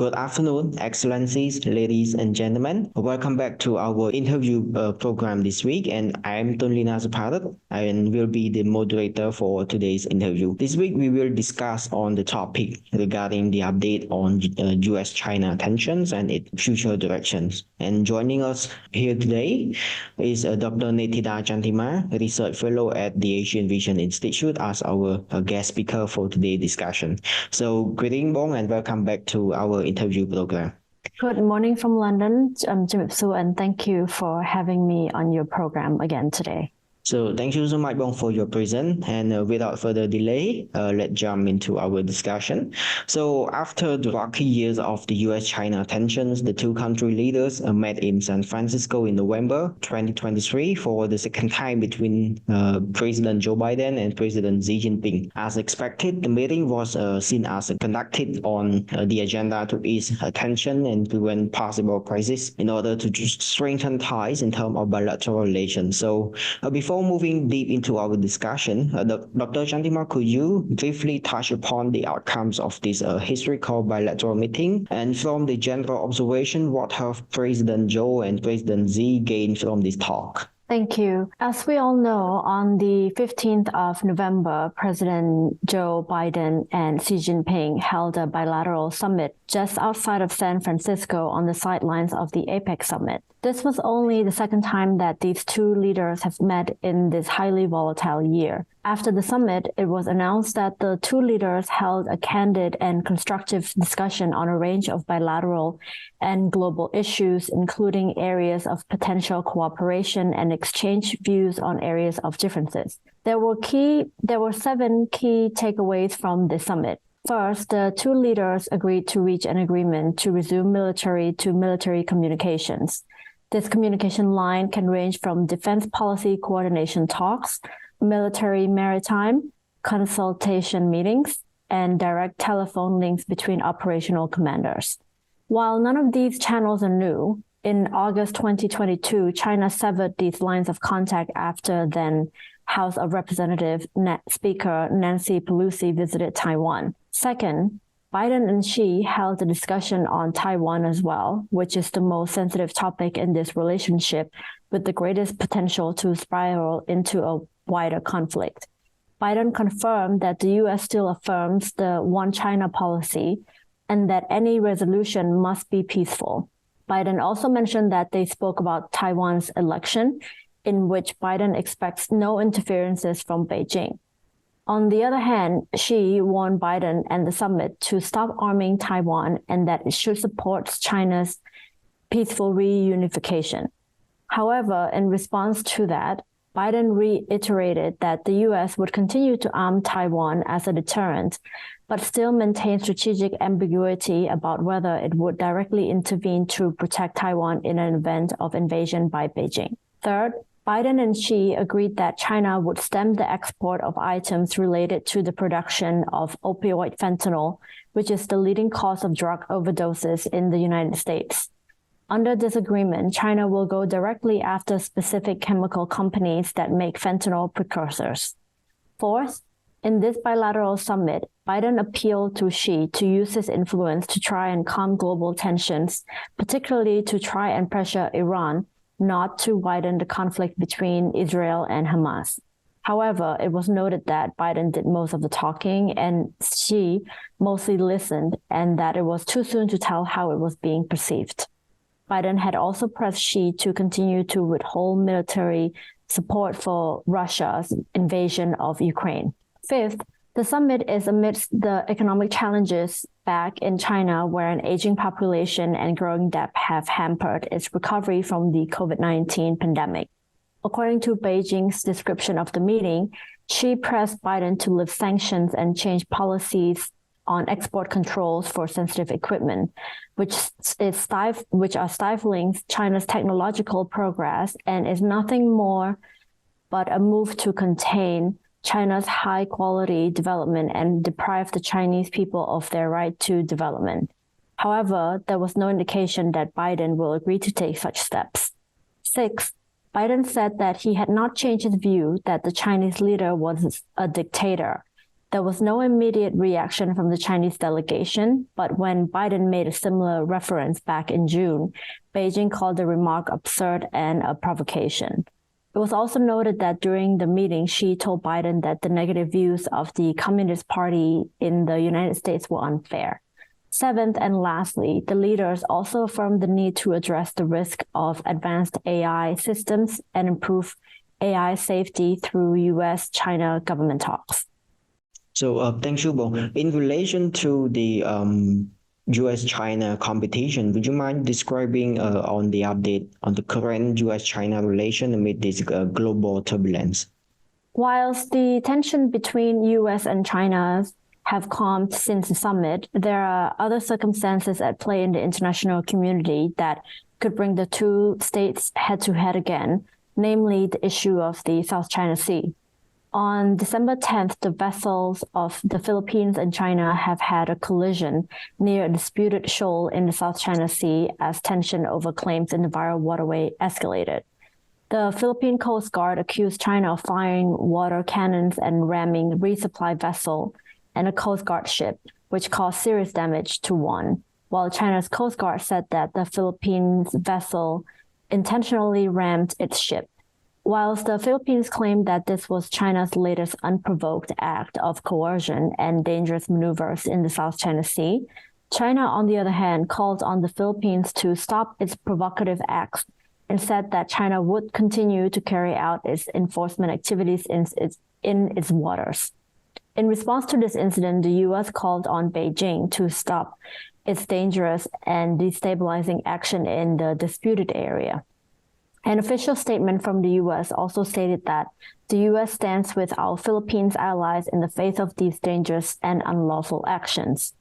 Good afternoon, Excellencies, ladies and gentlemen. Welcome back to our interview program this week, and I am Tunlina Zaparat and will be the moderator for today's interview. This week, we will discuss on the topic regarding the update on U.S.-China tensions and its future directions. And joining us here today is Dr. Nethida Chantima, a research fellow at the Asian Vision Institute, as our guest speaker for today's discussion. So, greeting, Bong, and welcome back to our interview program. Good morning from London, Jimip Su, and thank you for having me on your program again today. So thank you so much, Bong, for your presence. And without further delay, let's jump into our discussion. So after the rocky years of the U.S.-China tensions, the two country leaders met in San Francisco in November 2023 for the second time between President Joe Biden and President Xi Jinping. As expected, the meeting was seen as conducted on the agenda to ease tension and prevent possible crisis in order to strengthen ties in terms of bilateral relations. So before moving deep into our discussion, Dr. Chantima, could you briefly touch upon the outcomes of this historical bilateral meeting? And from the general observation, what have President Joe and President Xi gained from this talk? Thank you. As we all know, on the 15th of November, President Joe Biden and Xi Jinping held a bilateral summit just outside of San Francisco on the sidelines of the APEC summit. This was only the second time that these two leaders have met in this highly volatile year. After the summit, it was announced that the two leaders held a candid and constructive discussion on a range of bilateral and global issues, including areas of potential cooperation and exchange views on areas of differences. There were 7 key takeaways from the summit. First, the two leaders agreed to reach an agreement to resume military-to-military communications. This communication line can range from defense policy coordination talks, military maritime consultation meetings, and direct telephone links between operational commanders. While none of these channels are new, in August 2022, China severed these lines of contact after then House of Representatives Speaker Nancy Pelosi visited Taiwan. Second, Biden and Xi held a discussion on Taiwan as well, which is the most sensitive topic in this relationship with the greatest potential to spiral into a wider conflict. Biden confirmed that the U.S. still affirms the One China policy and that any resolution must be peaceful. Biden also mentioned that they spoke about Taiwan's election, in which Biden expects no interferences from Beijing. On the other hand, Xi warned Biden and the summit to stop arming Taiwan and that it should support China's peaceful reunification. However, in response to that, Biden reiterated that the U.S. would continue to arm Taiwan as a deterrent, but still maintain strategic ambiguity about whether it would directly intervene to protect Taiwan in an event of invasion by Beijing. Third, Biden and Xi agreed that China would stem the export of items related to the production of opioid fentanyl, which is the leading cause of drug overdoses in the United States. Under this agreement, China will go directly after specific chemical companies that make fentanyl precursors. Fourth, in this bilateral summit, Biden appealed to Xi to use his influence to try and calm global tensions, particularly to try and pressure Iran not to widen the conflict between Israel and Hamas. However, it was noted that Biden did most of the talking and Xi mostly listened, and that it was too soon to tell how it was being perceived. Biden had also pressed Xi to continue to withhold military support for Russia's invasion of Ukraine. Fifth, the summit is amidst the economic challenges back in China, where an aging population and growing debt have hampered its recovery from the COVID-19 pandemic. According to Beijing's description of the meeting, Xi pressed Biden to lift sanctions and change policies on export controls for sensitive equipment, which are stifling China's technological progress and is nothing more but a move to contain China's high-quality development and deprive the Chinese people of their right to development. However, there was no indication that Biden will agree to take such steps. Sixth, Biden said that he had not changed his view that the Chinese leader was a dictator, There was no immediate reaction from the Chinese delegation, but when Biden made a similar reference back in June, Beijing called the remark absurd and a provocation. It was also noted that during the meeting, Xi told Biden that the negative views of the Communist Party in the United States were unfair. Seventh and lastly, the leaders also affirmed the need to address the risk of advanced AI systems and improve AI safety through U.S.-China government talks. So thank you, Bo. In relation to the U.S.-China competition, would you mind describing on the update on the current U.S.-China relation amid this global turbulence? Whilst the tension between U.S. and China have calmed since the summit, there are other circumstances at play in the international community that could bring the two states head-to-head again, namely the issue of the South China Sea. On December 10th, the vessels of the Philippines and China have had a collision near a disputed shoal in the South China Sea as tension over claims in the vital waterway escalated. The Philippine Coast Guard accused China of firing water cannons and ramming a resupply vessel and a Coast Guard ship, which caused serious damage to one, while China's Coast Guard said that the Philippines vessel intentionally rammed its ship. Whilst the Philippines claimed that this was China's latest unprovoked act of coercion and dangerous maneuvers in the South China Sea, China, on the other hand, called on the Philippines to stop its provocative acts and said that China would continue to carry out its enforcement activities in its waters. In response to this incident, the U.S. called on Beijing to stop its dangerous and destabilizing action in the disputed area. An official statement from the U.S. also stated that the U.S. stands with our Philippines allies in the face of these dangerous and unlawful actions.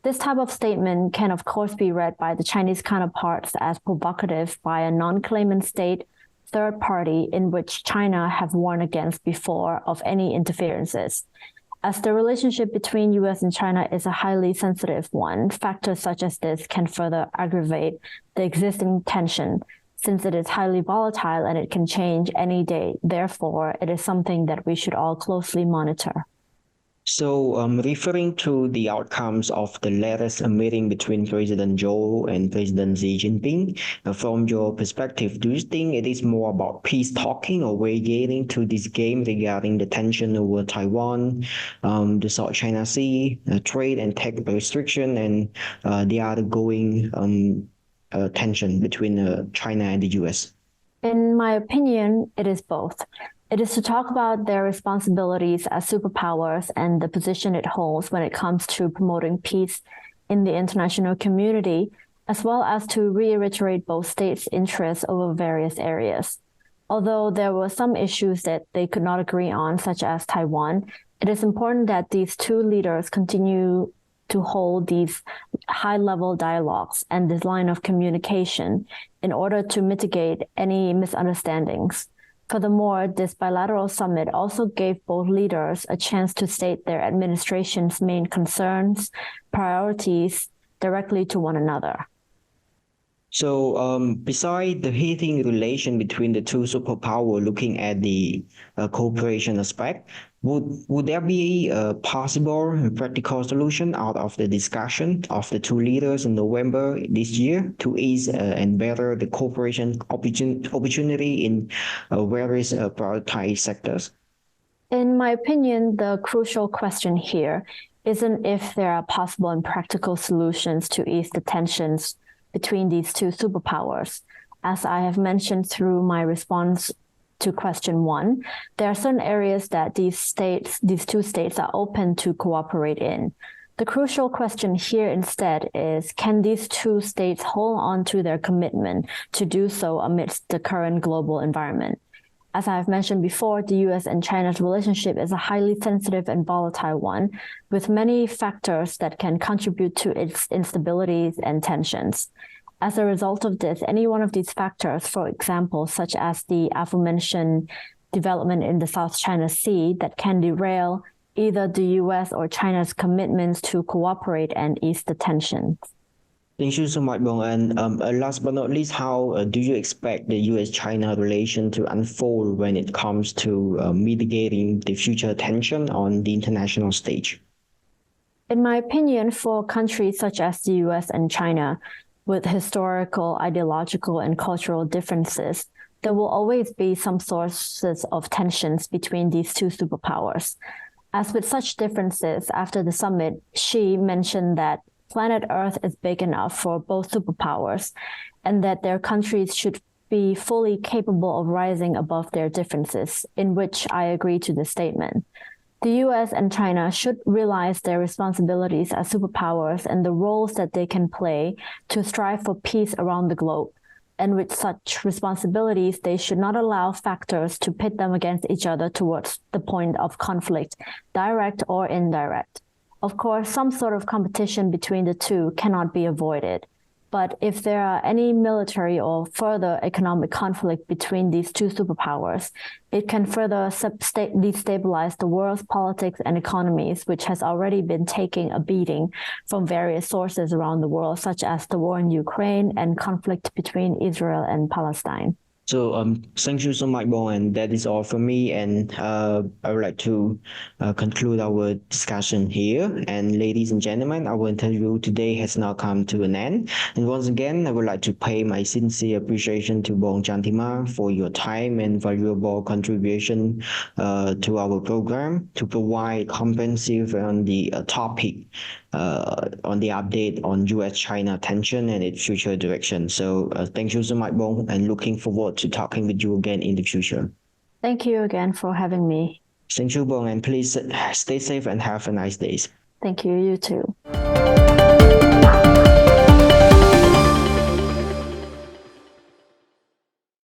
This type of statement can, of course, be read by the Chinese counterparts as provocative by a non-claimant state third party in which China have warned against before of any interferences. As the relationship between U.S. and China is a highly sensitive one, factors such as this can further aggravate the existing tension, since it is highly volatile and it can change any day. Therefore, it is something that we should all closely monitor. So, referring to the outcomes of the latest meeting between President Joe and President Xi Jinping, from your perspective, do you think it is more about peace talking or getting to this game regarding the tension over Taiwan, the South China Sea, trade and tech restriction, and the other going tension between China and the U.S.? In my opinion, it is both. It is to talk about their responsibilities as superpowers and the position it holds when it comes to promoting peace in the international community, as well as to reiterate both states' interests over various areas. Although there were some issues that they could not agree on, such as Taiwan, it is important that these two leaders continue to hold these high-level dialogues and this line of communication in order to mitigate any misunderstandings. Furthermore, this bilateral summit also gave both leaders a chance to state their administration's main concerns, priorities directly to one another. So, beside the heating relation between the two superpowers, looking at the cooperation aspect, would there be a possible and practical solution out of the discussion of the two leaders in November this year to ease and better the cooperation opportunity in various prioritized sectors? In my opinion, the crucial question here isn't if there are possible and practical solutions to ease the tensions between these two superpowers. As I have mentioned through my response to question 1, there are certain areas that these two states are open to cooperate in. The crucial question here instead is, can these two states hold on to their commitment to do so amidst the current global environment? As I have mentioned before, the U.S. and China's relationship is a highly sensitive and volatile one, with many factors that can contribute to its instabilities and tensions. As a result of this, any one of these factors, for example, such as the aforementioned development in the South China Sea, that can derail either the U.S. or China's commitments to cooperate and ease the tensions. Thank you so much, Bong. And last but not least, how do you expect the U.S.-China relation to unfold when it comes to mitigating the future tension on the international stage? In my opinion, for countries such as the US and China, with historical, ideological, and cultural differences, there will always be some sources of tensions between these two superpowers. As with such differences, after the summit, Xi mentioned that planet Earth is big enough for both superpowers and that their countries should be fully capable of rising above their differences, in which I agree to this statement. The US and China should realize their responsibilities as superpowers and the roles that they can play to strive for peace around the globe. And with such responsibilities, they should not allow factors to pit them against each other towards the point of conflict, direct or indirect. Of course, some sort of competition between the two cannot be avoided. But if there are any military or further economic conflict between these two superpowers, it can further destabilize the world's politics and economies, which has already been taking a beating from various sources around the world, such as the war in Ukraine and conflict between Israel and Palestine. So thank you so much, Bong, and that is all from me. And I would like to conclude our discussion here. And ladies and gentlemen, our interview today has now come to an end. And once again, I would like to pay my sincere appreciation to Bong Chantima for your time and valuable contribution to our program to provide comprehensive on the topic on the update on US-China tension and its future direction. So thank you so much, Bong, and looking forward to talking with you again in the future. Thank you again for having me. Thank you, Bong, and please stay safe and have a nice day. Thank you, you too.